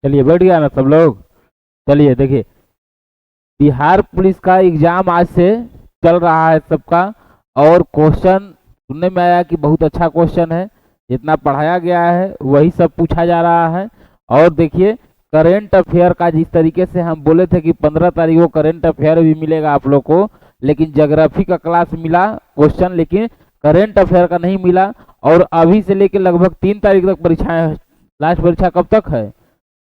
चलिए बैठ गया ना सब लोग। चलिए देखिए, बिहार पुलिस का एग्जाम आज से चल रहा है सबका। और क्वेश्चन सुनने में आया कि बहुत अच्छा क्वेश्चन है। जितना पढ़ाया गया है वही सब पूछा जा रहा है। और देखिए, करेंट अफेयर का जिस तरीके से हम बोले थे कि 15 तारीख को करेंट अफेयर भी मिलेगा आप लोग को, लेकिन ज्योग्राफी का क्लास मिला क्वेश्चन, लेकिन करेंट अफेयर का नहीं मिला। और अभी से लेकर लगभग 3 तारीख तक परीक्षाएं। लास्ट परीक्षा कब तक है?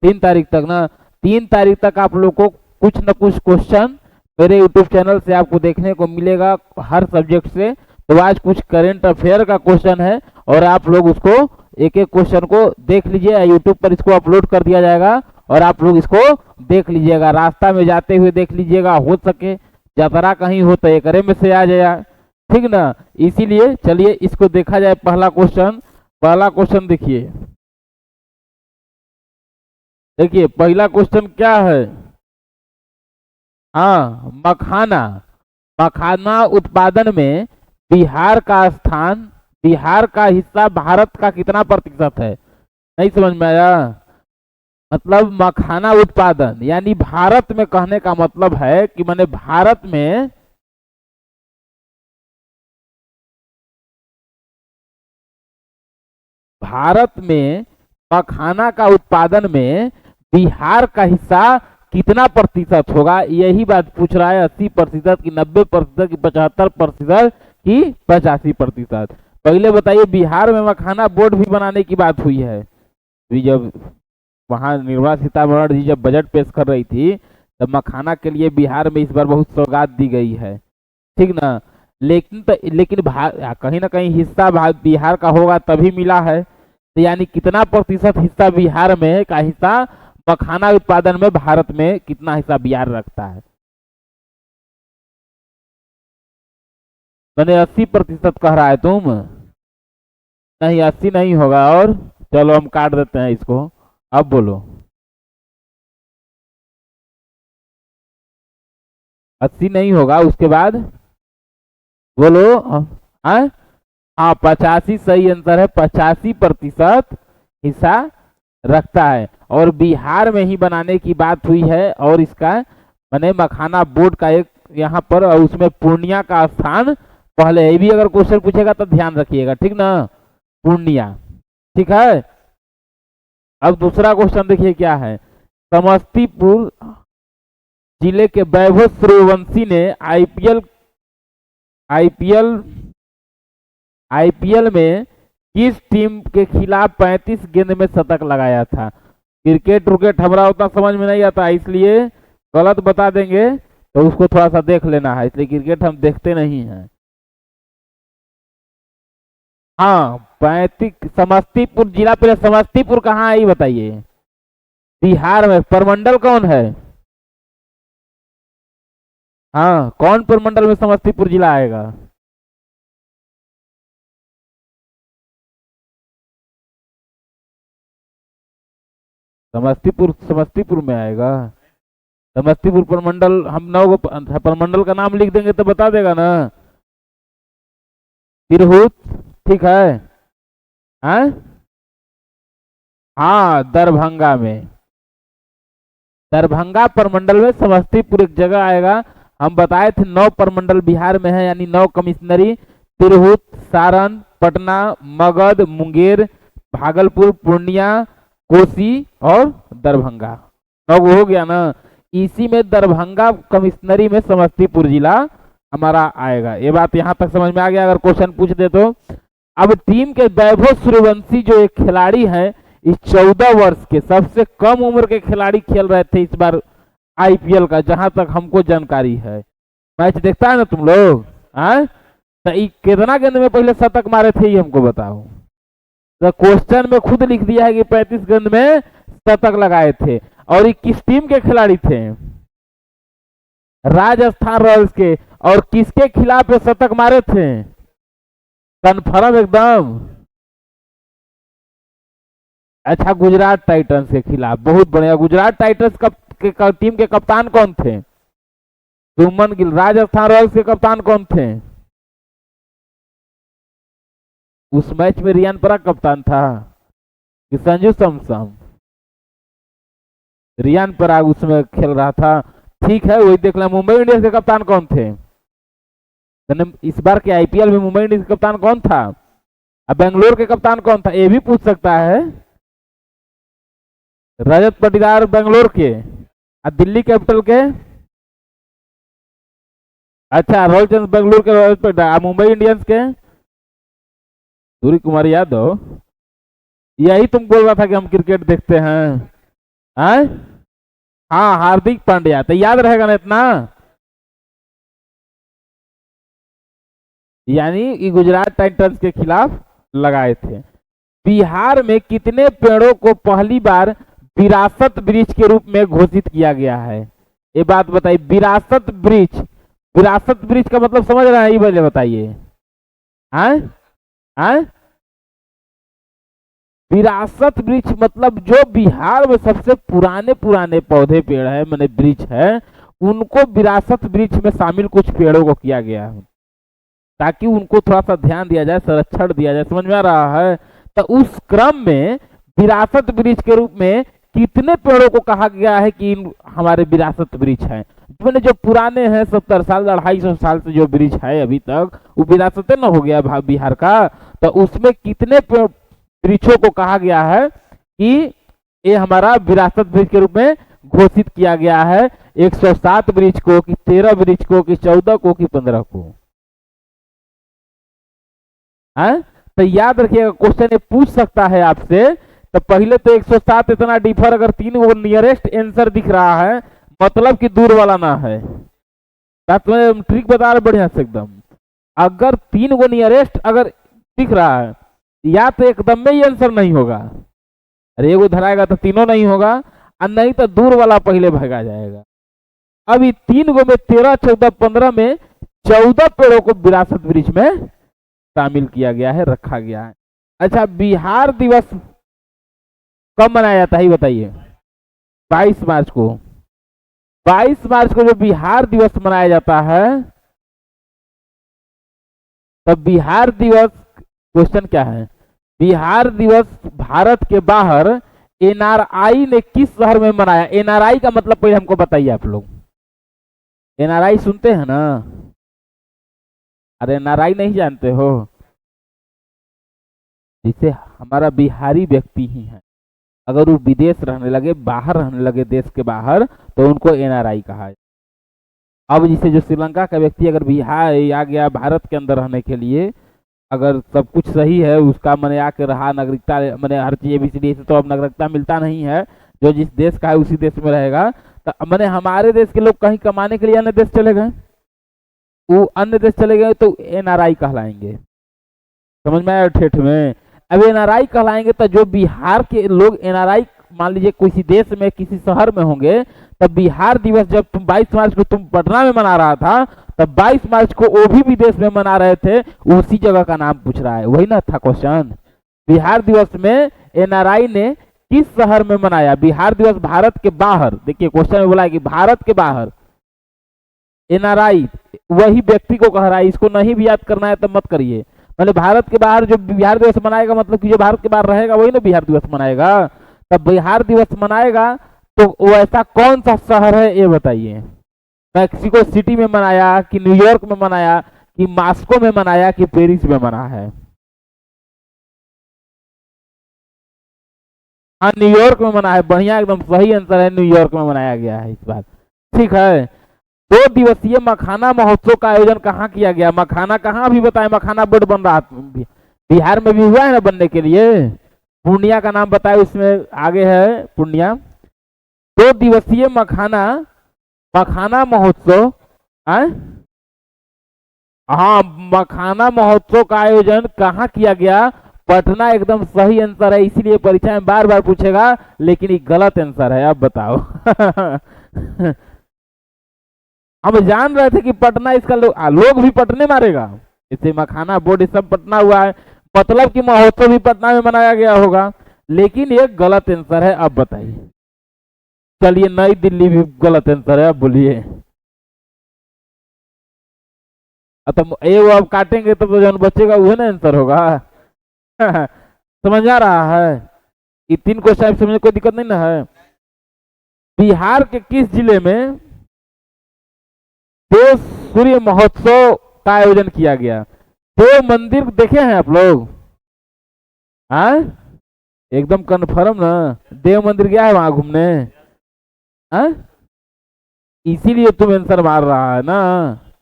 3 तारीख तक ना। 3 तारीख तक आप लोग को कुछ न कुछ क्वेश्चन मेरे यूट्यूब चैनल से आपको देखने को मिलेगा हर सब्जेक्ट से। तो आज कुछ करंट अफेयर का क्वेश्चन है और आप लोग उसको एक एक क्वेश्चन को देख लीजिए। यूट्यूब पर इसको अपलोड कर दिया जाएगा और आप लोग इसको देख लीजिएगा, रास्ता में जाते हुए देख लीजिएगा, हो सके जतरा कहीं हो तो एकरे में से आ जाए, ठीक ना। इसीलिए चलिए इसको देखा जाए। पहला क्वेश्चन देखिए। देखिए पहला क्वेश्चन क्या है? हाँ, मखाना। मखाना उत्पादन में बिहार का स्थान, बिहार का हिस्सा भारत का कितना प्रतिशत है? नहीं समझ में आया? मतलब मखाना उत्पादन यानी भारत में, कहने का मतलब है कि मैंने भारत में मखाना का उत्पादन में बिहार का हिस्सा कितना प्रतिशत होगा, यही बात पूछ रहा है। 80% की 90% की 75% की 85%? पहले बताइए, बिहार में मखाना बोर्ड भी बनाने की बात हुई है। अभी जब वहां निर्मला सीतारमण जी जब बजट पेश कर रही थी, तब मखाना के लिए बिहार में इस बार बहुत सौगात दी गई है, ठीक ना। लेकिन कहीं ना कहीं हिस्सा बिहार का होगा तभी मिला है। तो यानी कितना प्रतिशत हिस्सा बिहार में का हिस्सा मखाना उत्पादन में भारत में कितना हिस्सा बिहार रखता है? मैंने 80% कह रहा है तुम। नहीं, 80 नहीं होगा। और चलो हम काट देते हैं इसको। अब बोलो। 80 नहीं होगा, उसके बाद बोलो। हाँ हाँ, 85 सही आंसर है। 85% हिस्सा रखता है और बिहार में ही बनाने की बात हुई है। और इसका मैंने मखाना बोर्ड का एक यहाँ पर, और उसमें पूर्णिया का स्थान पहले है। ये भी अगर क्वेश्चन पूछेगा तो ध्यान रखिएगा, ठीक ना। पूर्णिया, ठीक है। अब दूसरा क्वेश्चन देखिए क्या है। समस्तीपुर जिले के वैभव सूर्यवंशी ने आईपीएल आईपीएल में किस टीम के खिलाफ 35 गेंद में शतक लगाया था? क्रिकेट उर्केट हमारा उतना समझ में नहीं आता, इसलिए गलत बता देंगे तो उसको थोड़ा सा देख लेना है, इसलिए क्रिकेट हम देखते नहीं हैं। हाँ, 35। समस्तीपुर जिला, पहले समस्तीपुर कहाँ है ये बताइए। बिहार में प्रमंडल कौन है? हाँ, कौन प्रमंडल में समस्तीपुर जिला आएगा? समस्तीपुर में आएगा। समस्तीपुर प्रमंडल, हम 9 प्रमंडल का नाम लिख देंगे तो बता देगा ना। तिरहुत, ठीक है। हाँ हाँ, दरभंगा में। दरभंगा प्रमंडल में समस्तीपुर एक जगह आएगा। हम बताए थे 9 प्रमंडल बिहार में है, यानी 9 कमिश्नरी। तिरहुत, सारण, पटना, मगध, मुंगेर, भागलपुर, पूर्णिया, कोसी और दरभंगा। 9 हो गया ना। इसी में दरभंगा कमिश्नरी में समस्तीपुर जिला हमारा आएगा। ये बात यहाँ तक समझ में आ गया, अगर क्वेश्चन पूछ दे तो। अब टीम के वैभव सूर्यवंशी जो एक खिलाड़ी है, इस 14 वर्ष के सबसे कम उम्र के खिलाड़ी खेल रहे थे इस बार आईपीएल का, जहां तक हमको जानकारी है। मैच देखता है ना तुम लोग? हाँ, तो कितना गेंद में पहले शतक मारे थे ये हमको बताओ। तो क्वेश्चन में खुद लिख दिया है कि 35 गेंद में शतक लगाए थे। और ये किस टीम के खिलाड़ी थे? राजस्थान रॉयल्स के। और किसके खिलाफ ये शतक मारे थे? कन्फर्म एकदम? अच्छा, गुजरात टाइटंस के खिलाफ। बहुत बढ़िया। गुजरात टाइटंस टीम के कप्तान कौन थे? सुमन गिल। राजस्थान रॉयल्स के कप्तान कौन थे? उस मैच में रियान पराग कप्तान था कि संजू सैमसन? रियान पराग उसमें खेल रहा था। ठीक है, वही देख लें। मुंबई इंडियंस के कप्तान कौन थे? इस बार के आईपीएल में मुंबई इंडियंस का कप्तान कौन था? अब बेंगलोर के कप्तान कौन था, ये भी पूछ सकता है। रजत पाटीदार बेंगलोर के। और दिल्ली कैपिटल के? अच्छा, रॉयल चैलेंजर्स बेंगलोर के रजत पाटीदार। मुंबई इंडियंस के? सूर्य कुमार यादव। यही तुम बोल रहा था कि हम क्रिकेट देखते हैं। हैं? हाँ, हार्दिक पांड्या। तो याद रहेगा ना इतना? यानी कि गुजरात टाइटंस के खिलाफ लगाए थे। बिहार में कितने पेड़ों को पहली बार विरासत वृक्ष के रूप में घोषित किया गया है? ये बात बताइए, विरासत वृक्ष। विरासत वृक्ष का मतलब समझ रहे हैं? ये पहले बताइए। हैं? हैं? विरासत वृक्ष मतलब जो बिहार में सबसे पुराने पुराने पौधे पेड़ है, मैंने वृक्ष है, उनको विरासत वृक्ष में शामिल कुछ पेड़ों को किया गया है, ताकि उनको थोड़ा सा ध्यान दिया जाए, संरक्षण दिया जाए। समझ में आ रहा है? तो उस क्रम में विरासत वृक्ष के रूप में कितने पेड़ों को कहा गया है कि हमारे विरासत वृक्ष हैं? मैंने जो पुराने हैं 70 साल 250 साल से जो वृक्ष है अभी तक, वो विरासत न हो गया बिहार का। तो उसमें कितने वृक्षों को कहा गया है कि ये हमारा विरासत वृक्ष के रूप में घोषित किया गया है? 107 वृक्ष को, कि 13 वृक्ष को, कि 14 को, कि 15 को? है? तो याद रखिएगा, क्वेश्चन ये पूछ सकता है आपसे। तो पहले तो 107 इतना डिफर, अगर 3 वो नियरेस्ट आंसर दिख रहा है, मतलब कि दूर वाला ना है। बात में ट्रिक बता रहे बढ़िया से एकदम। अगर 3 गो नियरेस्ट अगर दिख रहा है, या तो एकदम में ही आंसर नहीं होगा, अरे एगो धराएगा तो तीनों नहीं होगा, और नहीं तो दूर वाला पहले भगा जाएगा। अभी 3 गो में 13, 14, 15 में 14 पेड़ों को विरासत वृक्ष में शामिल किया गया है, रखा गया है। अच्छा, बिहार दिवस कब मनाया जाता है बताइए? 22 मार्च को। 22 मार्च को जो बिहार दिवस मनाया जाता है, तब बिहार दिवस, क्वेश्चन क्या है? बिहार दिवस भारत के बाहर एनआरआई ने किस शहर में मनाया? एनआरआई का मतलब पहले हमको बताइए आप लोग। एनआरआई सुनते हैं ना? अरे एनआरआई नहीं जानते हो? जिसे हमारा बिहारी व्यक्ति ही है, अगर वो विदेश रहने लगे, बाहर रहने लगे देश के बाहर, तो उनको एनआरआई कहा है। अब जिसे जो श्रीलंका का व्यक्ति अगर बिहार आ गया भारत के अंदर रहने के लिए, अगर सब कुछ सही है, उसका मैंने आके रहा, नागरिकता मैंने हर चीज एबीसीडी से, तो अब नागरिकता मिलता नहीं है, जो जिस देश का है उसी देश में रहेगा। तो मैंने हमारे देश के लोग कहीं कमाने के लिए अन्य देश चले गए, वो अन्य देश चले गए, तो एनआरआई कहलाएंगे। समझ में आया ठेठ में? अब एनआरआई कहलाएंगे तो जो बिहार के लोग एनआरआई, मान लीजिए किसी देश में किसी शहर में होंगे, तब बिहार दिवस जब तुम 22 मार्च को तुम पटना में मना रहा था, तब 22 मार्च को वो भी विदेश में मना रहे थे, उसी जगह का नाम पूछ रहा है। वही ना था क्वेश्चन? बिहार दिवस में एनआरआई ने किस शहर में मनाया? बिहार दिवस भारत के बाहर, देखिए क्वेश्चन में बोला है कि भारत के बाहर एनआरआई वही व्यक्ति को कह रहा है। इसको नहीं भी याद करना है तो मत करिए। मतलब भारत के बाहर जो बिहार दिवस मनाएगा, मतलब कि जो भारत के बाहर रहेगा वही ना बिहार दिवस मनाएगा। तब बिहार दिवस मनाएगा तो वो ऐसा कौन सा शहर है ये बताइए? मैक्सिको सिटी में मनाया, कि न्यूयॉर्क में मनाया, कि मॉस्को में मनाया, कि पेरिस में मना है? हाँ, न्यूयॉर्क में मना है। बढ़िया, एकदम सही आंसर है, न्यूयॉर्क में मनाया गया है इस बार। ठीक है। 2 दिवसीय मखाना महोत्सव का आयोजन कहाँ किया गया? मखाना कहाँ भी बताए? मखाना बोर्ड बन रहा बिहार में भी हुआ है ना बनने के लिए। पूर्णिया का नाम बताए, उसमें आगे है पूर्णिया। 2 दिवसीय मखाना महोत्सव, हाँ, मखाना महोत्सव का आयोजन कहाँ किया गया? पटना एकदम सही आंसर है, इसीलिए परीक्षा में बार बार पूछेगा, लेकिन ये गलत आंसर है। अब बताओ। हम जान रहे थे कि पटना इसका लोग भी पटने मारेगा, इसे मखाना बोर्ड सब पटना हुआ है, मतलब कि महोत्सव भी पटना में मनाया गया होगा, लेकिन ये गलत आंसर है। अब बताइए। चलिए, नई दिल्ली भी गलत आंसर है। अब बोलिए। तो ये अब काटेंगे तो जो बचेगा वही ना आंसर होगा। समझ आ रहा है? ये 3 क्वेश्चन समझने कोई दिक्कत नहीं ना है? बिहार के किस जिले में देव सूर्य महोत्सव का आयोजन किया गया? देव मंदिर देखे हैं आप लोग? हाँ, एकदम कन्फर्म ना? देव मंदिर गया है वहां घूमने? हाँ, इसीलिए तुम आंसर मार रहा है ना।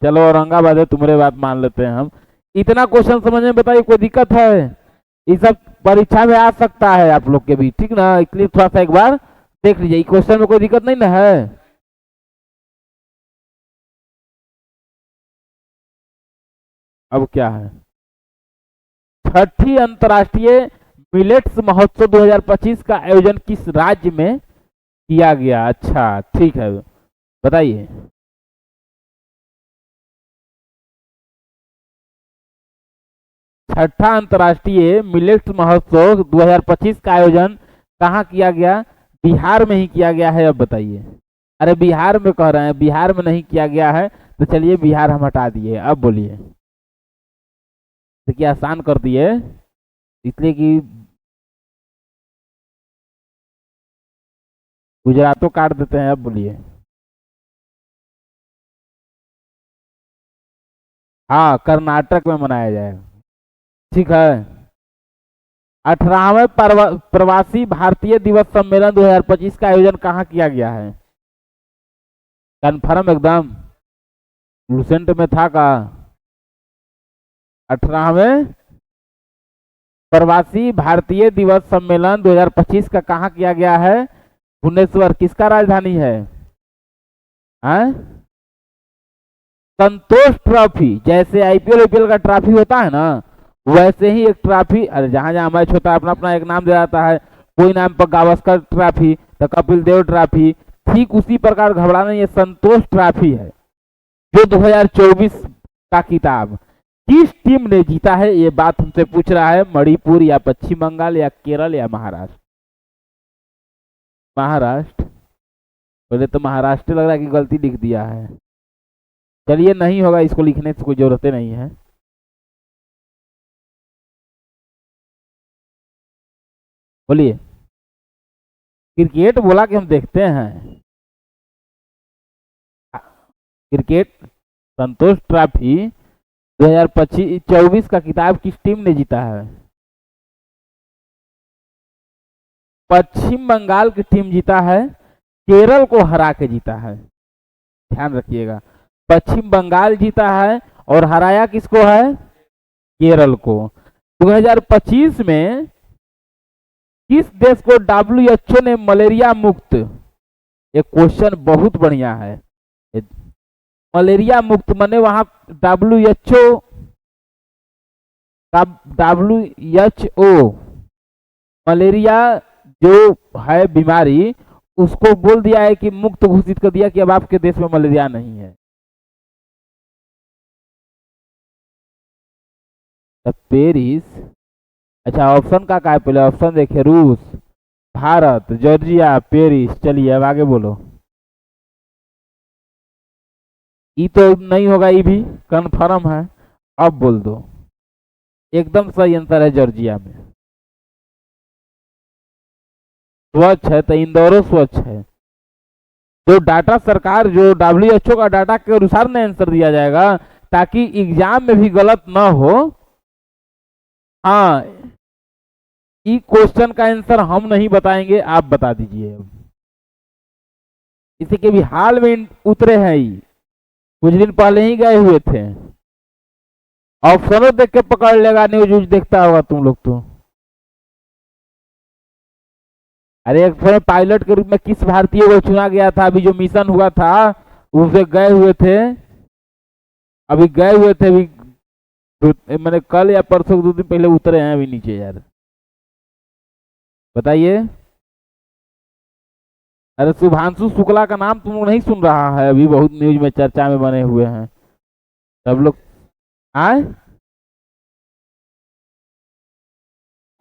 चलो औरंगाबाद है, तुम्हारे बात मान लेते हैं हम। इतना क्वेश्चन समझ में बताइए, कोई दिक्कत है? ये सब परीक्षा में आ सकता है आप लोग के भी, ठीक ना? इसलिए थोड़ा सा एक बार देख लीजिए, क्वेश्चन में कोई दिक्कत नहीं ना है। अब क्या है? छठी अंतर्राष्ट्रीय मिलेट्स महोत्सव 2025 का आयोजन किस राज्य में किया गया? अच्छा ठीक है, बताइए। छठा अंतर्राष्ट्रीय मिलेट्स महोत्सव 2025 का आयोजन कहाँ किया गया? बिहार में ही किया गया है। अब बताइए। अरे बिहार में कह रहे हैं, बिहार में नहीं किया गया है तो चलिए बिहार हम हटा दिए। अब बोलिए। देखिए आसान कर दिए, इसलिए कि गुजरातों काट देते हैं। अब बोलिए। हाँ, कर्नाटक में मनाया जाएगा। ठीक है। 18वें प्रवासी भारतीय दिवस सम्मेलन 2025 का आयोजन कहाँ किया गया है? कन्फर्म एकदम? लुसेंट में था का? 18वें प्रवासी भारतीय दिवस सम्मेलन 2025 का कहाँ किया गया है? भुवनेश्वर। किसका राजधानी है? हाँ? संतोष ट्रॉफी, जैसे आईपीएल का ट्रॉफी होता है ना, वैसे ही एक ट्रॉफी, अरे जहां जहां मैच होता है अपना अपना एक नाम दे जाता है। कोई नाम पर गावस्कर ट्रॉफी तो कपिल देव ट्रॉफी, ठीक उसी प्रकार घबराना, ये संतोष ट्रॉफी है जो 2024 का किताब किस टीम ने जीता है? ये बात हमसे पूछ रहा है। मणिपुर या पश्चिम बंगाल या केरल या महाराष्ट्र? महाराष्ट्र। पहले तो महाराष्ट्र लग रहा है कि गलती लिख दिया है। चलिए नहीं होगा, इसको लिखने से कोई जरूरत नहीं है। बोलिए। क्रिकेट बोला कि हम देखते हैं क्रिकेट। संतोष ट्रॉफी 2024 का किताब किस टीम ने जीता है? पश्चिम बंगाल की टीम जीता है, केरल को हरा के जीता है। ध्यान रखिएगा, पश्चिम बंगाल जीता है और हराया किसको है? केरल को। 2025 में किस देश को WHO ने मलेरिया मुक्त, एक क्वेश्चन बहुत बढ़िया है, मलेरिया मुक्त माने वहां WHO का WHO मलेरिया जो है बीमारी, उसको बोल दिया है कि मुक्त घोषित कर दिया कि अब आपके देश में मलेरिया नहीं है। पेरिस। अच्छा ऑप्शन का है? पहले ऑप्शन देखिए। रूस, भारत, जॉर्जिया, पेरिस। चलिए अब आगे बोलो। ई तो नहीं होगा, ई भी कन्फर्म है। अब बोल दो। एकदम सही आंसर है जॉर्जिया में। स्वच्छ है तो इंदौर स्वच्छ है। जो डाटा सरकार, जो WHO का डाटा के अनुसार ना आंसर दिया जाएगा, ताकि एग्जाम में भी गलत ना हो। हाँ, ई क्वेश्चन का आंसर हम नहीं बताएंगे, आप बता दीजिए। इसी के भी हाल में उतरे हैं, कुछ दिन पहले ही गए हुए थे। ऑप्शनों देख के पकड़ लेगा, न्यूज देखता होगा तुम लोग तो। अरे एक समय पायलट के रूप में किस भारतीय को चुना गया था? अभी जो मिशन हुआ था उसे गए हुए थे, अभी गए हुए थे, अभी मैंने कल या परसों 2 दिन पहले उतरे हैं अभी नीचे यार। बताइए। अरे शुभांशु शुक्ला का नाम तुम लोग नहीं सुन रहा है? अभी बहुत न्यूज में चर्चा में बने हुए हैं सब लोग। आए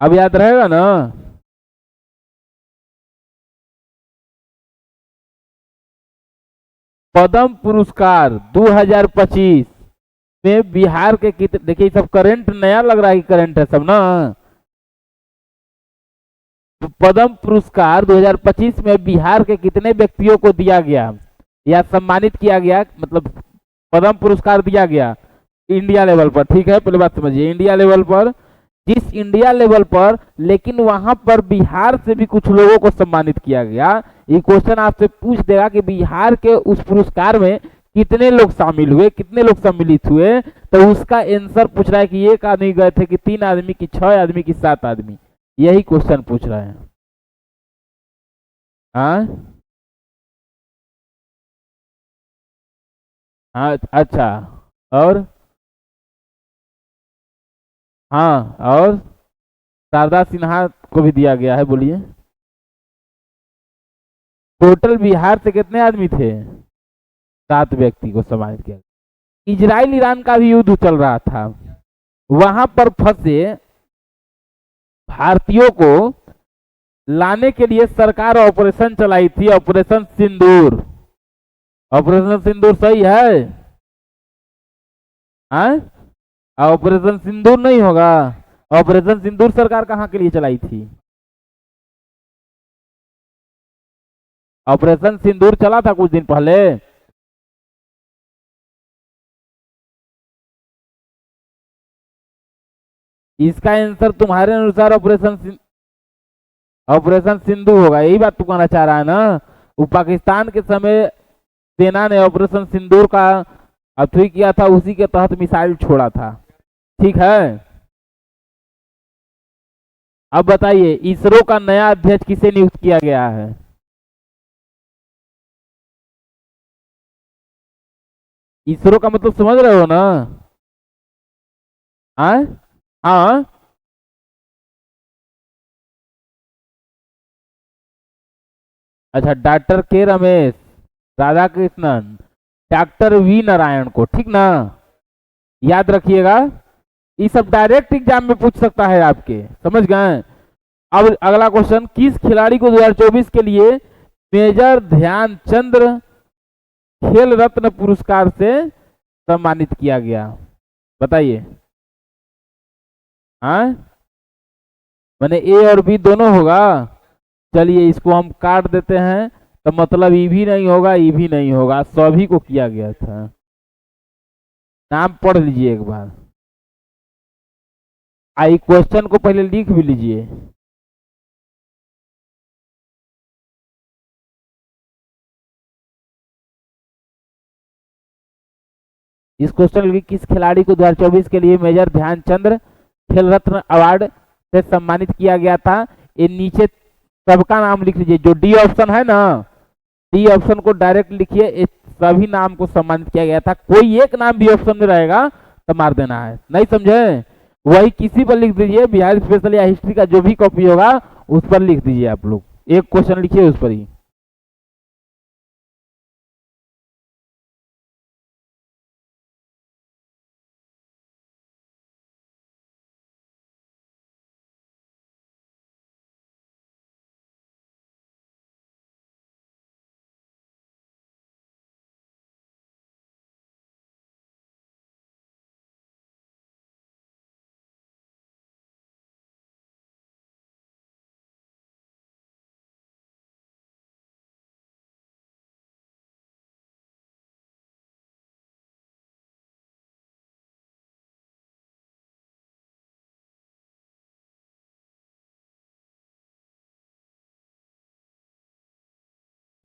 अब याद रहेगा ना? पद्म पुरस्कार 2025 में बिहार के कितने, देखिए सब करंट नया लग रहा है कि करंट है सब ना। तो पद्म पुरस्कार 2025 में बिहार के कितने व्यक्तियों को दिया गया या सम्मानित किया गया, मतलब पद्म पुरस्कार दिया गया इंडिया लेवल पर। ठीक है, पहले बात समझिए, इंडिया लेवल पर, जिस इंडिया लेवल पर, लेकिन वहां पर बिहार से भी कुछ लोगों को सम्मानित किया गया। ये क्वेश्चन आपसे पूछ देगा कि बिहार के उस पुरस्कार में कितने लोग शामिल हुए, कितने लोग सम्मिलित हुए, तो उसका आंसर पूछ रहा है कि एक आदमी गए थे, कि 3 आदमी, कि 6 आदमी, कि 7 आदमी। यही क्वेश्चन पूछ रहे हैं। हाँ हाँ, अच्छा, और हाँ, और शारदा सिन्हा को भी दिया गया है, बोलिए। टोटल बिहार से कितने आदमी थे? 7 व्यक्ति को सम्मानित किया। इजराइल ईरान का भी युद्ध चल रहा था, वहां पर फंसे भारतीयों को लाने के लिए सरकार ऑपरेशन चलाई थी, ऑपरेशन सिंदूर। ऑपरेशन सिंदूर सही है? हाँ, ऑपरेशन सिंदूर नहीं होगा? ऑपरेशन सिंदूर सरकार कहाँ के लिए चलाई थी? ऑपरेशन सिंदूर चला था कुछ दिन पहले। इसका आंसर तुम्हारे अनुसार ऑपरेशन सिंधु होगा, यही बात तू कहना चाह रहा है ना? वो पाकिस्तान के समय सेना ने ऑपरेशन सिंदूर का अथवी किया था, उसी के तहत मिसाइल छोड़ा था। ठीक है, अब बताइए इसरो का नया अध्यक्ष किसे नियुक्त किया गया है? इसरो का मतलब समझ रहे हो ना? हाँ हाँ, अच्छा, डॉक्टर के रमेश, राधा कृष्णन, डॉक्टर वी नारायण को, ठीक ना? याद रखिएगा, ये सब डायरेक्ट एग्जाम में पूछ सकता है आपके, समझ गए? अब अगला क्वेश्चन, किस खिलाड़ी को 2024 के लिए मेजर ध्यानचंद खेल रत्न पुरस्कार से सम्मानित किया गया? बताइए। हाँ, मैंने ए और बी दोनों होगा। चलिए इसको हम काट देते हैं, तो मतलब ई भी नहीं होगा, ई भी नहीं होगा, सभी को किया गया था। नाम पढ़ लीजिए एक बार, आई क्वेश्चन को पहले लिख भी लीजिए। इस क्वेश्चन की, किस खिलाड़ी को 2024 के लिए मेजर ध्यानचंद खेल रत्न अवार्ड से सम्मानित किया गया था? ये नीचे सबका नाम लिख लीजिए, जो डी ऑप्शन है ना, डी ऑप्शन को डायरेक्ट लिखिए, इस सभी नाम को सम्मानित किया गया था। कोई एक नाम भी ऑप्शन में रहेगा तो मार देना है, नहीं समझे? वही किसी पर लिख दीजिए, बिहार स्पेशल या हिस्ट्री का जो भी कॉपी होगा उस पर लिख दीजिए। आप लोग एक क्वेश्चन लिखिए उस पर ही।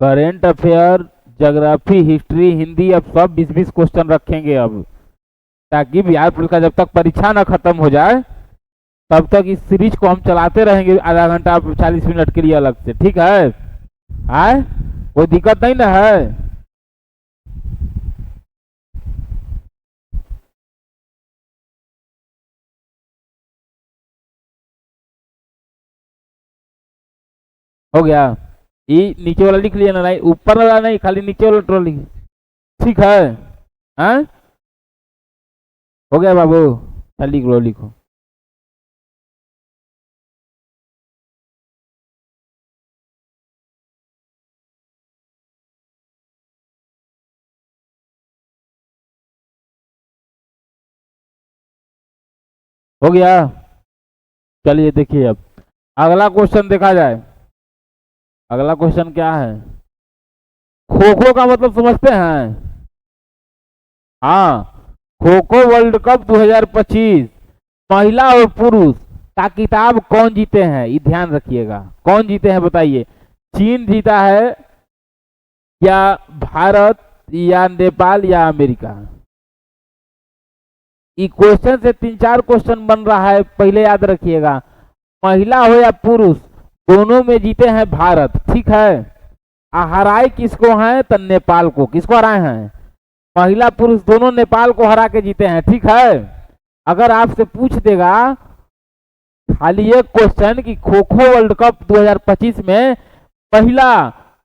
Current affair, geography, history, Hindi, अब सब 20-20 क्वेश्चन रखेंगे अब, ताकि बिहार पुलिस का जब तक परीक्षा ना खत्म हो जाए तब तक इस सीरीज को हम चलाते रहेंगे, आधा घंटा 40 मिनट के लिए अलग से। ठीक है? आए, कोई दिक्कत नहीं ना है? हो गया? ये नीचे वाला लिख लिया ना? नहीं, ऊपर वाला नहीं, खाली नीचे वाला ट्रोल लिख। ठीक है? हाँ, हो गया बाबू, लिख लो, लिखो। हो गया? चलिए देखिए, अब अगला क्वेश्चन देखा जाए। अगला क्वेश्चन क्या है? खो खो का मतलब समझते हैं? हाँ, खो खो वर्ल्ड कप 2025 महिला और पुरुष का किताब कौन जीते हैं? ये ध्यान रखिएगा, कौन जीते हैं बताइए। चीन जीता है या भारत या नेपाल या अमेरिका? ये क्वेश्चन से 3-4 क्वेश्चन बन रहा है, पहले याद रखिएगा। महिला हो या पुरुष, दोनों में जीते हैं भारत, ठीक है। हराए किसको हैं? तो नेपाल को। किसको हराए हैं? महिला पुरुष दोनों नेपाल को हरा के जीते हैं, ठीक है। अगर आपसे पूछ देगा खाली एक क्वेश्चन कि खो खो वर्ल्ड कप 2025 में महिला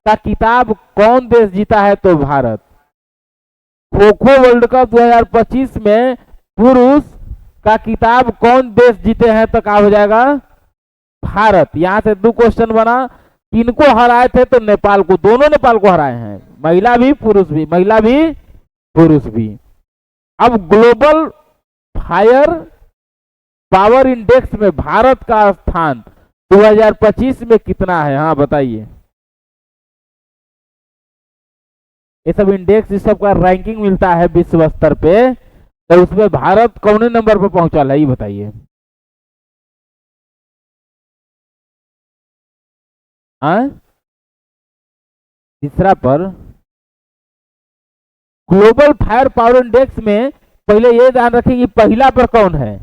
का किताब कौन देश जीता है, तो भारत। खो खो वर्ल्ड कप 2025 में पुरुष का किताब कौन देश जीते हैं, तो क्या हो जाएगा? भारत। यहां से 2 क्वेश्चन बना। किनको हराए थे? तो नेपाल को। दोनों नेपाल को हराए हैं, महिला भी पुरुष भी, महिला भी पुरुष भी। अब ग्लोबल फायर पावर इंडेक्स में भारत का स्थान 2025 में कितना है? हाँ बताइए। ये सब इंडेक्स, इस सब का रैंकिंग मिलता है विश्व स्तर पे, तो उसमें भारत कौन नंबर पर पहुंचा है ये बताइए। हाँ, तीसरा पर। ग्लोबल फायर पावर इंडेक्स में पहले ये ध्यान रखें कि पहला पर कौन है?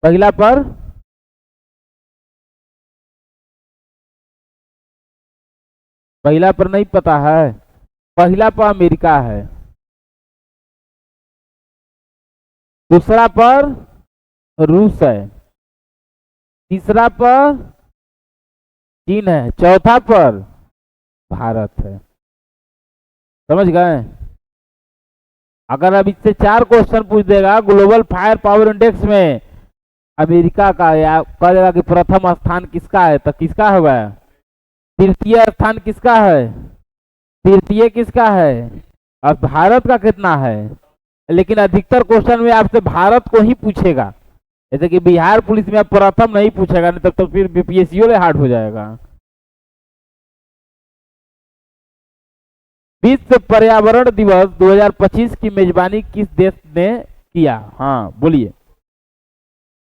पहला पर पहला पर नहीं पता है। पहला पर अमेरिका है, दूसरा पर रूस है, तीसरा पर चीन है, चौथा पर भारत है। समझ गए? अगर अब इससे 4 क्वेश्चन पूछ देगा ग्लोबल फायर पावर इंडेक्स में अमेरिका का, या कह देगा कि प्रथम स्थान किसका है, तो किसका होगा? तृतीय स्थान किसका है? तृतीय किसका है? और भारत का कितना है? लेकिन अधिकतर क्वेश्चन में आपसे भारत को ही पूछेगा। जैसे कि बिहार पुलिस में आप प्रथम नहीं पूछेगा, नहीं तब तो फिर बीपीएससी ले हार्ड हो जाएगा। विश्व पर्यावरण दिवस 2025 की मेजबानी किस देश ने किया? हाँ बोलिए।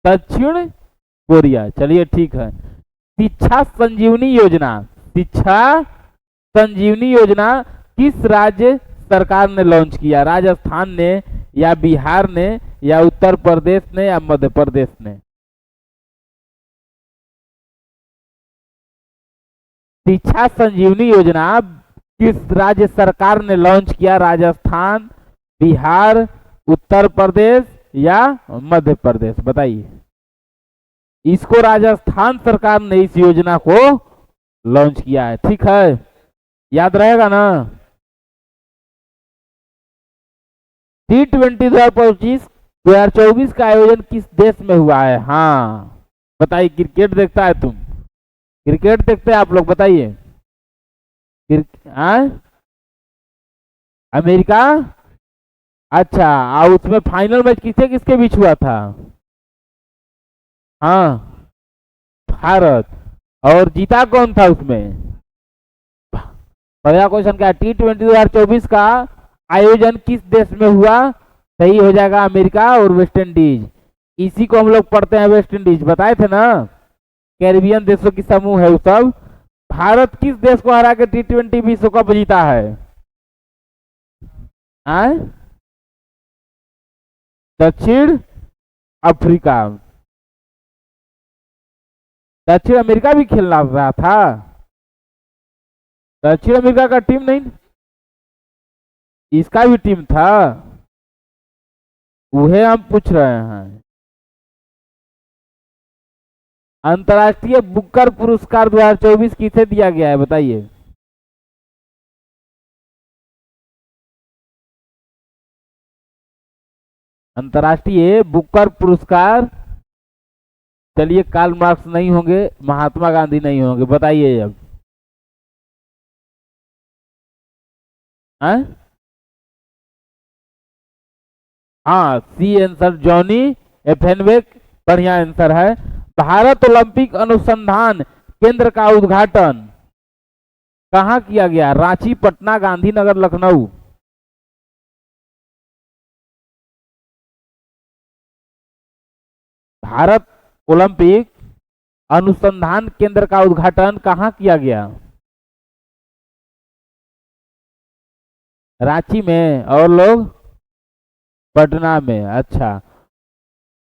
दक्षिण कोरिया। चलिए ठीक है। शिक्षा संजीवनी योजना, शिक्षा संजीवनी योजना किस राज्य सरकार ने लॉन्च किया? राजस्थान ने या बिहार ने या उत्तर प्रदेश ने या मध्य प्रदेश ने? शिक्षा संजीवनी योजना किस राज्य सरकार ने लॉन्च किया? राजस्थान, बिहार, उत्तर प्रदेश या मध्य प्रदेश? बताइए। इसको राजस्थान सरकार ने इस योजना को लॉन्च किया है, ठीक है। याद रहेगा ना? T20 2024 का आयोजन किस देश में हुआ है? हाँ बताइए। क्रिकेट देखता है तुम? क्रिकेट देखते हैं आप लोग? बताइए। अमेरिका। अच्छा, और उसमें फाइनल मैच किसके किसके बीच हुआ था? हाँ, भारत। और जीता कौन था उसमें? पहला क्वेश्चन क्या? T20 2024 का आयोजन किस देश में हुआ? सही हो जाएगा अमेरिका और वेस्ट इंडीज। इसी को हम लोग पढ़ते हैं वेस्ट इंडीज, बताए थे ना। कैरिबियन देशों की समूह है वो सब। भारत किस देश को हरा के T20 विश्व कप जीता है? दक्षिण अफ्रीका। दक्षिण अमेरिका भी खेल रहा था। दक्षिण अमेरिका का टीम नहीं, इसका भी टीम था, वह हम पूछ रहे हैं। अंतर्राष्ट्रीय बुकर पुरस्कार 2024 किसे दिया गया है? बताइए। अंतर्राष्ट्रीय बुकर पुरस्कार, चलिए कार्ल मार्क्स नहीं होंगे, महात्मा गांधी नहीं होंगे, बताइए अब। हाँ सी आंसर, जॉनी एफेनवेक बढ़िया आंसर है। भारत ओलंपिक अनुसंधान केंद्र का उद्घाटन कहाँ किया गया? रांची, पटना, गांधीनगर, लखनऊ। भारत ओलंपिक अनुसंधान केंद्र का उद्घाटन कहाँ किया गया? रांची में, और लोग पटना में। अच्छा,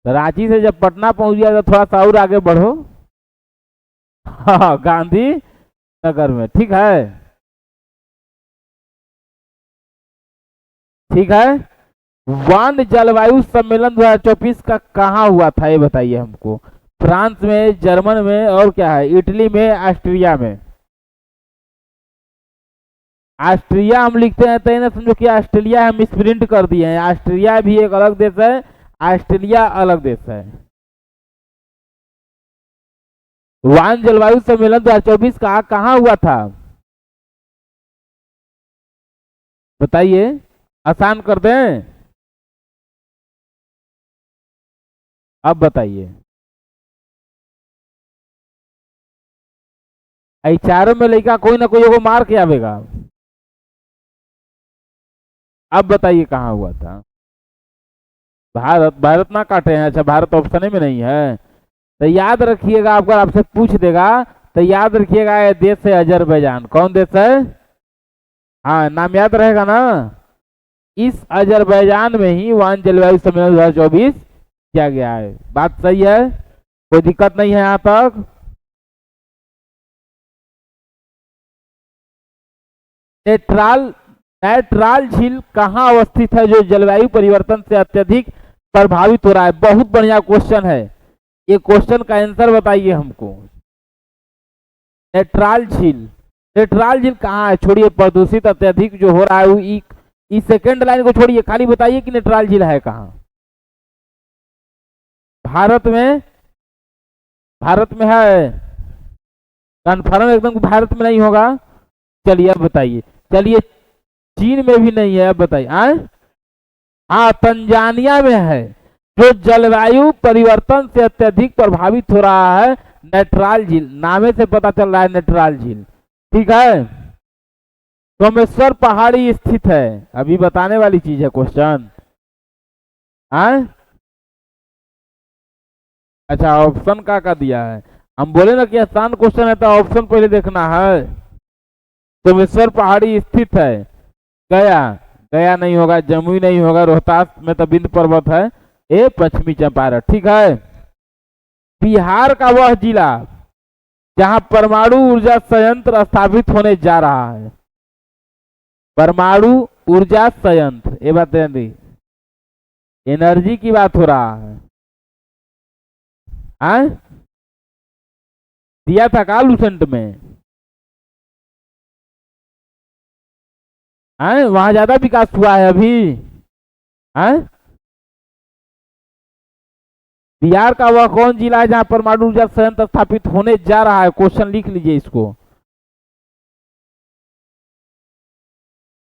तो रांची से जब पटना पहुंच गया तो थोड़ा सा और आगे बढ़ो। हाँ, गांधी नगर में। ठीक है, ठीक है। वन जलवायु सम्मेलन 2024 का कहाँ हुआ था, ये बताइए हमको। फ्रांस में, जर्मन में, और क्या है, इटली में, ऑस्ट्रिया में। ऑस्ट्रिया हम लिखते हैं तो ये ना समझो कि ऑस्ट्रेलिया हम मिसप्रिंट कर दिए हैं। ऑस्ट्रिया भी एक अलग देश है, ऑस्ट्रेलिया अलग देश है। वन जलवायु सम्मेलन 2024 का कहाँ हुआ था, बताइए। आसान कर दें, अब बताइए। चारों में लड़का कोई ना कोई एगो मार के आवेगा। अब बताइए कहाँ हुआ था। भारत, भारत ना काटे हैं। अच्छा, भारत ऑप्शन में नहीं है तो याद रखिएगा, अगर आपसे पूछ देगा तो याद रखिएगा, ये देश है अजरबैजान। कौन देश है? हाँ, नाम याद रहेगा ना। इस अजरबैजान में ही वन जलवायु सम्मेलन 2024 किया गया है। बात सही है, कोई दिक्कत नहीं है यहाँ तक। नेत्राल, नैत्राल झील कहाँ अवस्थित है जो जलवायु परिवर्तन से अत्यधिक प्रभावित हो रहा है? बहुत बढ़िया क्वेश्चन है, ये क्वेश्चन का आंसर बताइए हमको। नेत्राल झील, नेत्राल झील कहाँ है? छोड़िए, प्रदूषित अत्यधिक जो हो रहा है इस सेकेंड लाइन को छोड़िए, खाली बताइए कि नेत्राल झील है कहाँ। भारत में, भारत में है, कन्फर्म एकदम भारत में नहीं होगा। चलिए अब बताइए, चलिए चीन में भी नहीं है, अब बताइए। हाँ, तंजानिया में है, जो जलवायु परिवर्तन से अत्यधिक प्रभावित हो रहा है। नेत्राल झील, नामे से पता चल रहा है नेत्राल झील। ठीक है, सोमेश्वर पहाड़ी स्थित है। अभी बताने वाली चीज है क्वेश्चन। अच्छा, ऑप्शन का दिया है? हम बोले ना कि आसान क्वेश्चन है तो ऑप्शन पहले देखना है। सोमेश्वर पहाड़ी स्थित है गया, गया नहीं होगा, जमुई नहीं होगा, रोहतास में तो बिंद पर्वत है, ये पश्चिमी चंपारण। ठीक है, बिहार का वह जिला जहां परमाणु ऊर्जा संयंत्र स्थापित होने जा रहा है। परमाणु ऊर्जा संयंत्र, ये बात दी, एनर्जी की बात हो रहा है। दिया था का लूसेंट में? वहां ज्यादा विकास हुआ है अभी। बिहार का वह कौन जिला है जहां परमाणु ऊर्जा संयंत्र स्थापित होने जा रहा है? क्वेश्चन लिख लीजिए इसको।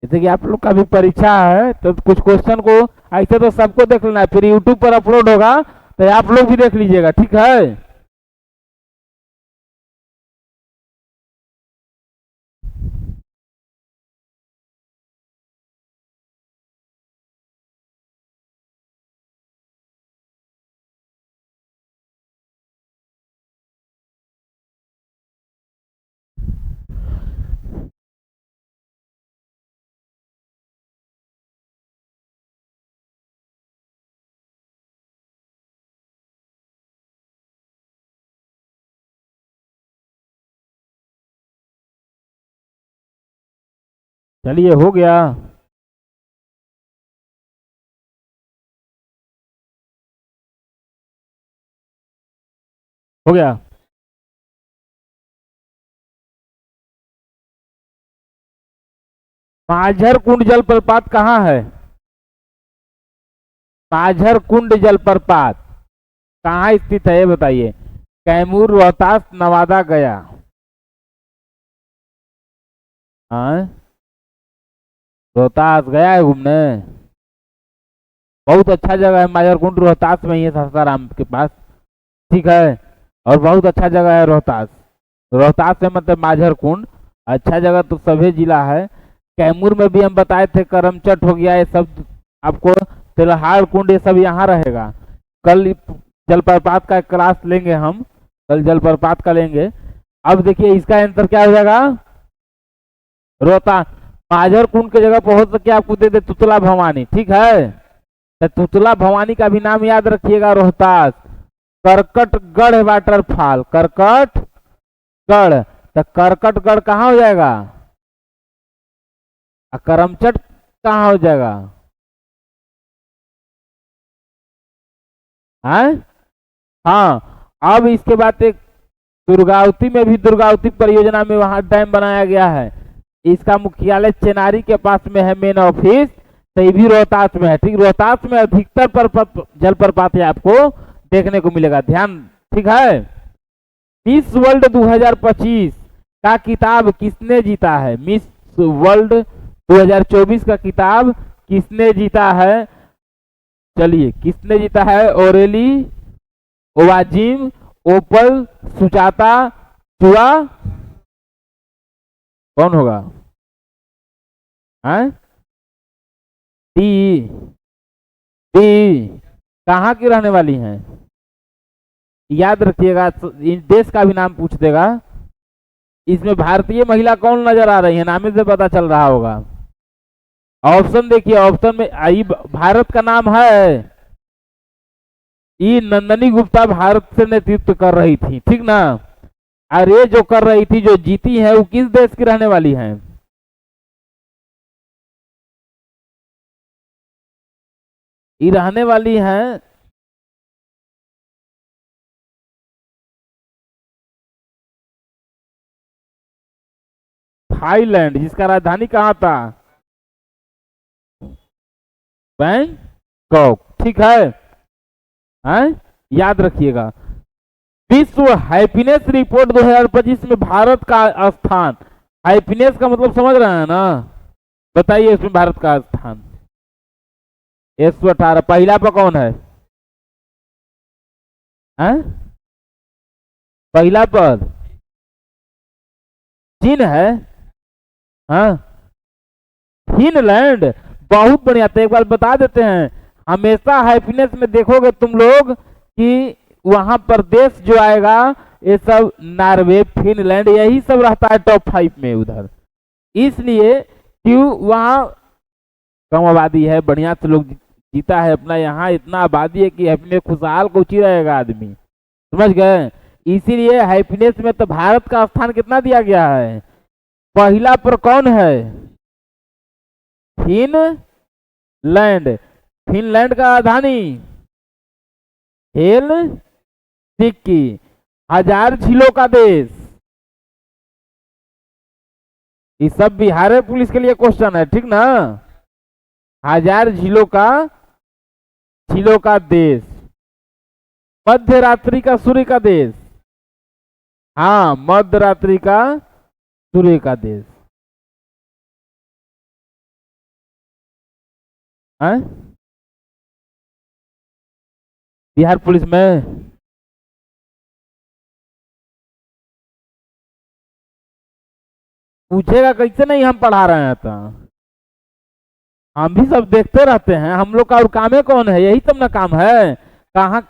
जैसे कि आप लोग का भी परीक्षा है तो कुछ क्वेश्चन को ऐसे तो सबको देख लेना है, फिर यूट्यूब पर अपलोड होगा तो आप लोग भी देख लीजिएगा। ठीक है, चलिए हो गया। हो गया। माझर कुंड जलप्रपात कहाँ है? माझर कुंड जलप्रपात कहाँ स्थित है, ये बताइए। कैमूर, रोहतास, नवादा, गया। रोहतास गया है घूमने? बहुत अच्छा जगह है, माझर कुंड रोहतास में ही है, सासाराम के पास। ठीक है, और बहुत अच्छा जगह है रोहतास। रोहतास से मतलब माझर कुंड, अच्छा जगह तो सभी जिला है। कैमूर में भी हम बताए थे, करमचट हो गया, ये सब आपको तिलहाड़ कुंड, ये सब यहाँ रहेगा। कल जलप्रपात का क्लास लेंगे हम, कल जलप्रपात का लेंगे। अब देखिए इसका आंसर क्या हो जाएगा, रोहतास। माझर कुंड की जगह पर हो सके आपको दे दे तुतला भवानी, ठीक है। तो तुतला भवानी का भी नाम याद रखिएगा, रोहतास। करकटगढ़ वाटरफॉल, करकटगढ़, तो करकटगढ़ कहाँ हो जाएगा, करमचट कहाँ हो जाएगा, है? हाँ, अब इसके बाद एक दुर्गावती में भी, दुर्गावती परियोजना में वहां डैम बनाया गया है। इसका मुख्यालय चेनारी के पास में है, मेन ऑफिस, तो ये भी रोहतास में है, ठीक। रोहतास में अधिकतर जलप्रपात आपको देखने को मिलेगा, ध्यान, ठीक है। मिस वर्ल्ड 2025 का किताब किसने जीता है, मिस वर्ल्ड 2024 का किताब किसने जीता है, चलिए किसने जीता है, ओरेली, ओवाजिम, ओपल, सुजाता, चुआ, कौन होगा, हैं? डी, डी कहाँ की रहने वाली हैं, याद रखिएगा, इन देश का भी नाम पूछ देगा। इसमें भारतीय महिला कौन नजर आ रही है, नाम से पता चल रहा होगा। ऑप्शन देखिए, ऑप्शन में आई भारत का नाम है, ई नंदनी गुप्ता भारत से नेतृत्व कर रही थी, ठीक ना। और ये जो कर रही थी, जो जीती है, वो किस देश की रहने वाली है, ये रहने वाली है थाईलैंड, जिसका राजधानी कहाँ था, बैंकॉक, ठीक है, हैं? याद रखिएगा। विश्व हैप्पीनेस रिपोर्ट 2025 में भारत का स्थान, हैप्पीनेस का मतलब समझ रहे हैं ना, बताइए इसमें भारत का स्थान। 118, पहला पर कौन है, हैं? पहला पर चीन है, हाँ, फिनलैंड, बहुत बढ़िया। तो एक बार बता देते हैं, हमेशा हैप्पीनेस में देखोगे तुम लोग कि वहां पर देश जो आएगा, ये सब नॉर्वे, फिनलैंड, यही सब रहता है टॉप 5 में उधर। इसलिए क्यों, वहां कम आबादी है, बढ़िया से लोग जीता है अपना, यहाँ इतना आबादी है कि हैप्पीनेस खुशहाल कुछ ही रहेगा आदमी, समझ गए। इसीलिए हैप्पीनेस में तो भारत का स्थान कितना दिया गया है, पहला पर कौन है, फिनलैंड। फिनलैंड का राजधानी हेलसिंकी, 1000 झीलों का देश। ये सब बिहार पुलिस के लिए क्वेश्चन है, ठीक ना। 1000 झीलों का देश, मध्य रात्रि का सूर्य का देश, हाँ, मध्य रात्रि का सूर्य का देश, है? बिहार पुलिस में पूछेगा कैसे, नहीं हम पढ़ा रहे हैं तो हम भी सब देखते रहते हैं, हम लोग का और काम है, कौन है, यही सब ना काम है। कहाँ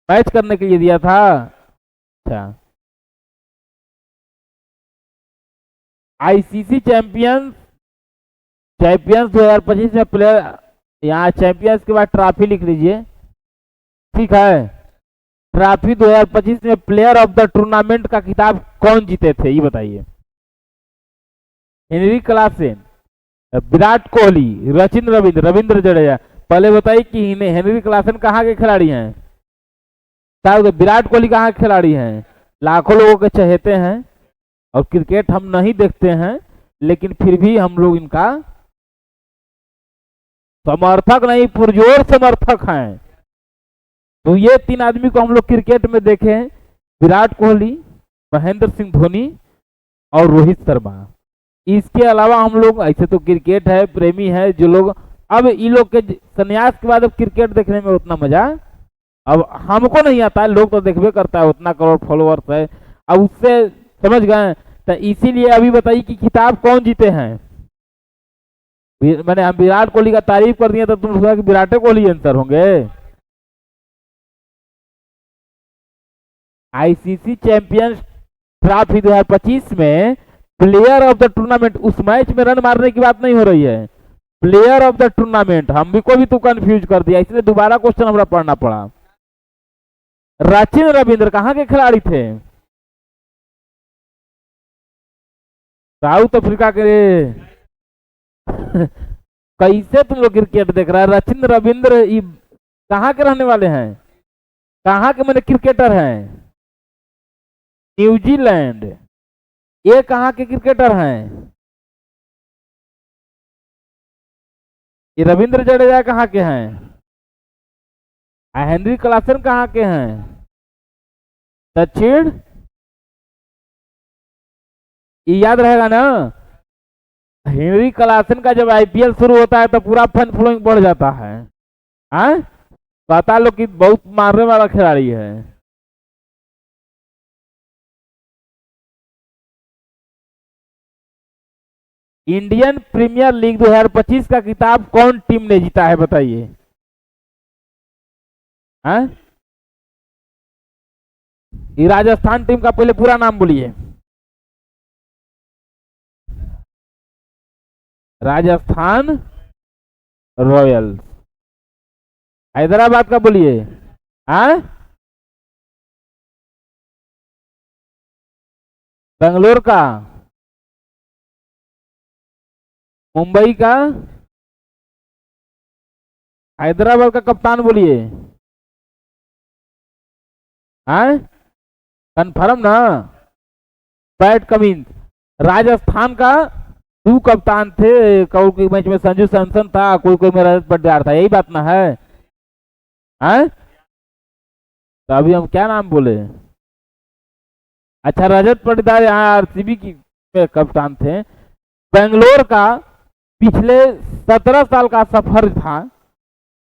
मैच करने के लिए दिया था, अच्छा। आईसीसी चैंपियंस 2025 में प्लेयर, यहाँ चैंपियंस के बाद ट्रॉफी लिख लीजिए, ठीक है। ट्रॉफी 2025 में प्लेयर ऑफ द टूर्नामेंट का खिताब कौन जीते थे, ये बताइए। Henry Klaasen, Virat Kohli, Ravindra Jadeja. पहले बताइए कि हेनरी क्लासेन कहाँ के खिलाड़ी हैं, विराट कोहली कहाँ के खिलाड़ी हैं, लाखों लोगों के चहेते हैं, और क्रिकेट हम नहीं देखते हैं, लेकिन फिर भी हम लोग इनका समर्थक नहीं, पुरजोर समर्थक हैं। तो ये 3 आदमी को हम लोग क्रिकेट में देखे, विराट कोहली, महेंद्र सिंह धोनी और रोहित शर्मा। इसके अलावा हम लोग, ऐसे तो क्रिकेट है प्रेमी है जो लोग, अब इन लोग के संन्यास के बाद अब क्रिकेट देखने में उतना मजा अब हमको नहीं आता है, लोग तो देखबे करता है, उतना करोड़ फॉलोअर्स है, अब उससे समझ गए। तो इसीलिए अभी बताइए कि खिताब कौन जीते हैं। मैंने हम विराट कोहली का तारीफ कर दिया तो तुम सोचा कि विराट कोहली आंसर होंगे। आईसीसी चैंपियंस ट्रॉफी 2025 में प्लेयर ऑफ द टूर्नामेंट, उस मैच में रन मारने की बात नहीं हो रही है, प्लेयर ऑफ द टूर्नामेंट। हम भी को भी तो कंफ्यूज कर दिया, इसलिए दोबारा क्वेश्चन हमरा पढ़ना पड़ा। सचिन रविंद्र कहाँ के खिलाड़ी थे? साउथ अफ्रीका के। कैसे तुम लोग क्रिकेट देख रहा है? सचिन रविंद्र कहाँ के रहने वाले हैं? कहाँ के मैंने क्रिकेटर हैं? न्यूजीलैंड। ये कहाँ के क्रिकेटर हैं? ये रविंद्र जडेजा कहाँ के हैं? हेनरी क्लासन कहाँ के हैं? दक्षिण, ये याद रहेगा ना। हेनरी क्लासन का जब आईपीएल शुरू होता है तो पूरा फन फॉलोइंग बढ़ जाता है। पता लो कि बहुत मारने वाला खिलाड़ी है। इंडियन प्रीमियर लीग 2025 का खिताब कौन टीम ने जीता है बताइए? ये राजस्थान टीम का पहले पूरा नाम बोलिए। राजस्थान रॉयल्स। हैदराबाद का बोलिए। बेंगलोर का। मुंबई का। हैदराबाद का कप्तान बोलिए। कंफर्म ना? PAT Cummins. राजस्थान का दो कप्तान थे, कोई मैच में संजू सैमसन था, कोई कोई में रजत पाटीदार था, यही बात ना है? तो अभी हम क्या नाम बोले? अच्छा, रजत पाटीदार यहाँ आरसीबी की कप्तान थे। बेंगलोर का पिछले 17 साल का सफर था,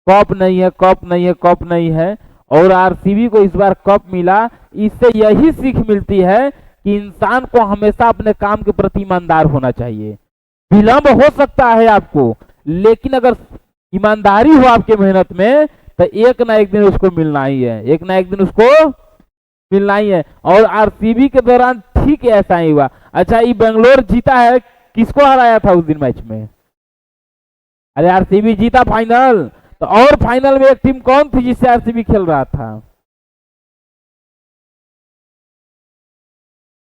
कप नहीं है, कप नहीं है, कप नहीं है, और आरसीबी को इस बार कप मिला। इससे यही सीख मिलती है कि इंसान को हमेशा अपने काम के प्रति ईमानदार होना चाहिए। विलंब हो सकता है आपको, लेकिन अगर ईमानदारी हो आपके मेहनत में तो एक ना एक दिन उसको मिलना ही है, एक ना एक दिन उसको मिलना ही है। और आरसीबी के दौरान ठीक ऐसा ही हुआ। अच्छा, ये बेंगलोर जीता है, किसको हराया था उस दिन मैच में? अरे आरसीबी जीता फाइनल। तो और फाइनल में एक टीम कौन थी जिससे आरसीबी खेल रहा था?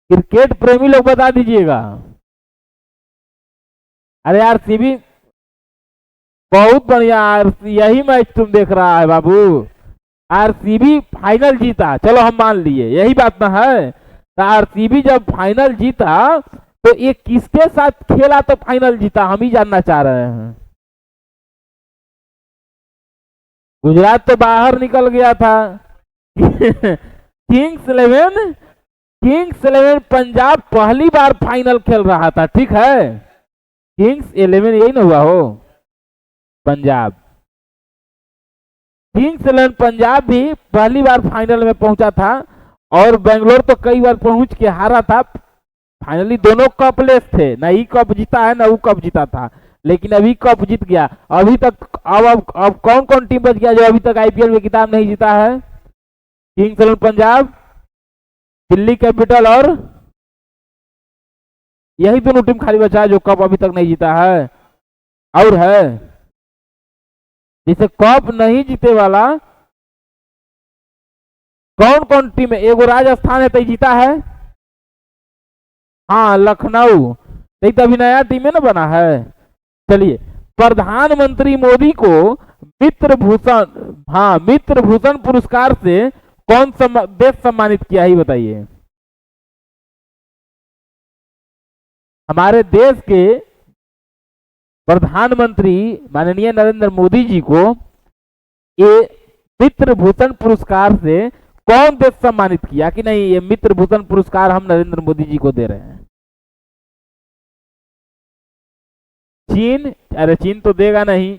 क्रिकेट प्रेमी लोग बता दीजिएगा। अरे आरसीबी बहुत बढ़िया, यही मैच तुम देख रहा है बाबू। आरसीबी फाइनल जीता, चलो हम मान लिए, यही बात ना है। तो आरसीबी जब फाइनल जीता तो ये किसके साथ खेला तो फाइनल जीता, हम ही जानना चाह रहे हैं। गुजरात तो बाहर निकल गया था। किंग्स 11 पंजाब पहली बार फाइनल खेल रहा था, ठीक है। किंग्स 11 यही ना हुआ हो, पंजाब। किंग्स 11 पंजाब भी पहली बार फाइनल में पहुंचा था, और बेंगलोर तो कई बार पहुंच के हारा था। फाइनली दोनों कपलेस थे, ना ही कप जीता है ना वो कप जीता था, लेकिन अभी कप जीत गया। अभी तक अब कौन कौन टीम बच गया जो अभी तक आईपीएल में खिताब नहीं जीता है? किंग्स 11 पंजाब, दिल्ली कैपिटल, और यही दोनों टीम खाली बचा है जो कप अभी तक नहीं जीता है। और है जिसे कप नहीं जीते वाला कौन कौन टीम है? एगो राजस्थान है तो जीता है। हाँ, लखनऊ, तो अभी नया टीम है ना बना है। चलिए, प्रधानमंत्री मोदी को मित्र भूषण, हाँ, मित्र भूषण पुरस्कार से कौन देश सम्मानित किया ही बताइए? हमारे देश के प्रधानमंत्री माननीय नरेंद्र मोदी जी को ये मित्र भूषण पुरस्कार से कौन देश सम्मानित किया कि नहीं? ये मित्र भूषण पुरस्कार हम नरेंद्र मोदी जी को दे रहे हैं। चीन। अरे चीन तो देगा नहीं,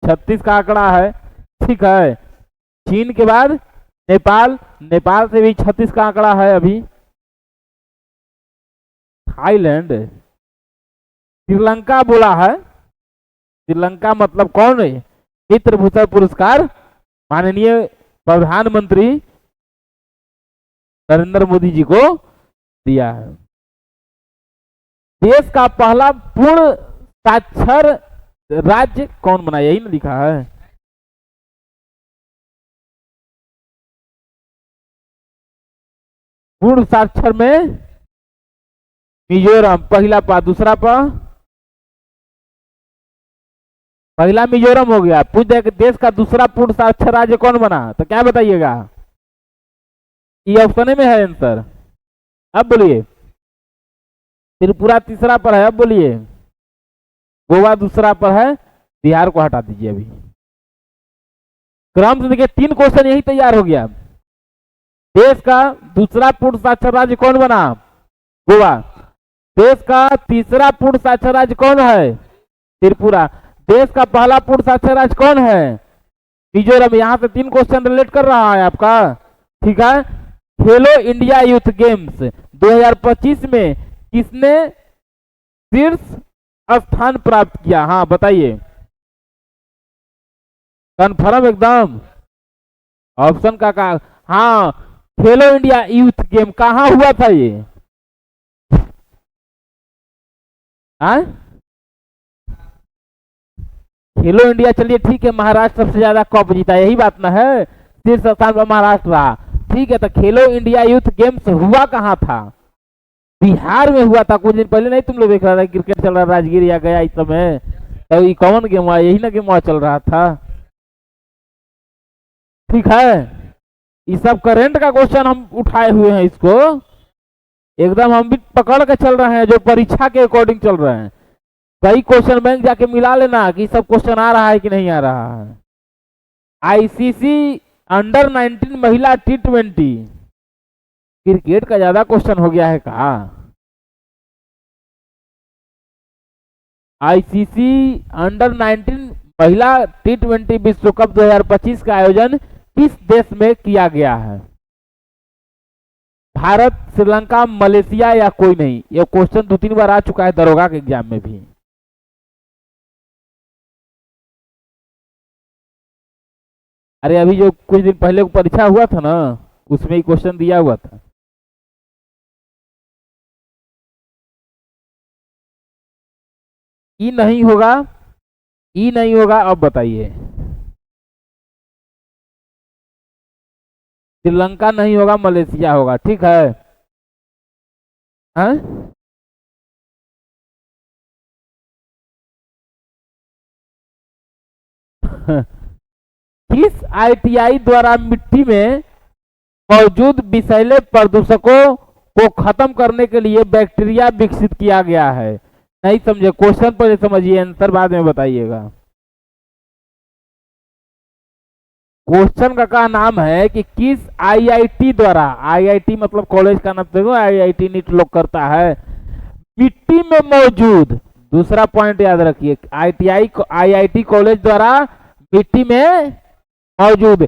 36 का आंकड़ा है, ठीक है। चीन के बाद नेपाल, नेपाल से भी 36 का आंकड़ा है अभी। थाईलैंड, श्रीलंका बोला है। श्रीलंका मतलब कौन है? मित्र भूषण पुरस्कार माननीय प्रधानमंत्री नरेंद्र मोदी जी को दिया है। देश का पहला पूर्ण साक्षर राज्य कौन बना? यही ना लिखा है। पूर्ण साक्षर में मिजोरम पहला पा, दूसरा पा, पहला मिजोरम हो गया। पूछ दे देश का दूसरा पूर्ण साक्षर राज्य कौन बना, तो क्या बताइएगा? ये ऑप्शन में है आंसर। अब बोलिए। त्रिपुरा तीसरा पर है, अब बोलिए। गोवा दूसरा पर है, बिहार को हटा दीजिए अभी। क्रम से देखिए 3 क्वेश्चन यही तैयार हो गया। देश का दूसरा पूर्ण साक्षर राज्य कौन बना? गोवा। देश का तीसरा पूर्ण साक्षर राज्य कौन है? त्रिपुरा। देश का पहला पूर्ण साक्षर राज्य कौन है? मिजोरम। यहां से 3 क्वेश्चन रिलेट कर रहा है आपका, ठीक है। खेलो इंडिया यूथ गेम्स 2025 में किसने शीर्ष स्थान प्राप्त किया? हाँ बताइए, कन्फर्म एकदम? ऑप्शन का हाँ, खेलो इंडिया यूथ गेम कहाँ हुआ था ये? खेलो इंडिया, चलिए ठीक है, महाराष्ट्र सबसे ज्यादा कप जीता, यही बात ना है। शीर्ष स्थान पर महाराष्ट्र रहा, ठीक है। तो खेलो इंडिया यूथ गेम्स हुआ कहाँ था? बिहार में हुआ था। कुछ दिन पहले नहीं तुम लोग देख रहा था क्रिकेट चल रहा, राजगीर या गया इस समय, तो ये कौन गेम हुआ? यही ना गेम हुआ चल रहा था, ठीक है। ये सब करंट का क्वेश्चन हम उठाए हुए हैं, इसको एकदम हम भी पकड़ के चल रहे हैं, जो परीक्षा के अकॉर्डिंग चल रहे हैं। कई क्वेश्चन बैंक जाके मिला लेना कि सब क्वेश्चन आ रहा है कि नहीं आ रहा है। आईसीसी अंडर 19 महिला T20 क्रिकेट का ज्यादा क्वेश्चन हो गया है कहा? आईसीसी अंडर 19 महिला T20 विश्व कप 2025 का आयोजन किस देश में किया गया है? भारत, श्रीलंका, मलेशिया या कोई नहीं? ये क्वेश्चन 2-3 बार आ चुका है दरोगा के एग्जाम में भी। अरे अभी जो कुछ दिन पहले परीक्षा हुआ था ना, उसमें ही क्वेश्चन दिया हुआ था। ई नहीं होगा, ई नहीं होगा। अब बताइए, श्रीलंका नहीं होगा, मलेशिया होगा, ठीक है। हाँ? किस आईटीआई द्वारा मिट्टी में मौजूद विषैले प्रदूषकों को खत्म करने के लिए बैक्टीरिया विकसित किया गया है? नहीं समझे? क्वेश्चन पहले समझिए, आंसर बाद में बताइएगा। क्वेश्चन का नाम है कि किस आईआईटी द्वारा, आईआईटी मतलब कॉलेज का नाम, देखो आईआईटी नीट लोग करता है, मिट्टी में मौजूद, दूसरा पॉइंट याद रखिए, आईआईटी कॉलेज द्वारा मिट्टी में मौजूद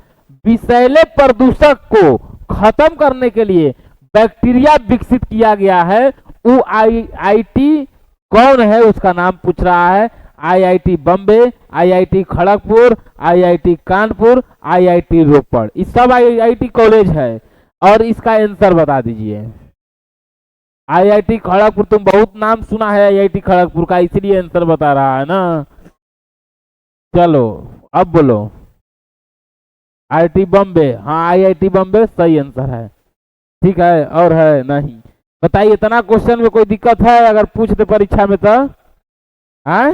विषैले प्रदूषक को खत्म करने के लिए बैक्टीरिया विकसित किया गया है। वो आईआईटी कौन है उसका नाम पूछ रहा है। IIT Bombay, IIT Kharagpur, IIT Kanpur, IIT Ropar, इस सब आईआईटी कॉलेज है। और इसका आंसर बता दीजिए। आईआईटी खड़गपुर, तुम बहुत नाम सुना है आईआईटी खड़गपुर का, इसलिए आंसर बता रहा है ना। चलो अब बोलो। आईआईटी बम्बे, हाँ आईआईटी बम्बे सही आंसर है, ठीक है। और है नहीं? बताइए, इतना क्वेश्चन में कोई दिक्कत है अगर पूछ दे परीक्षा में तो? हाँ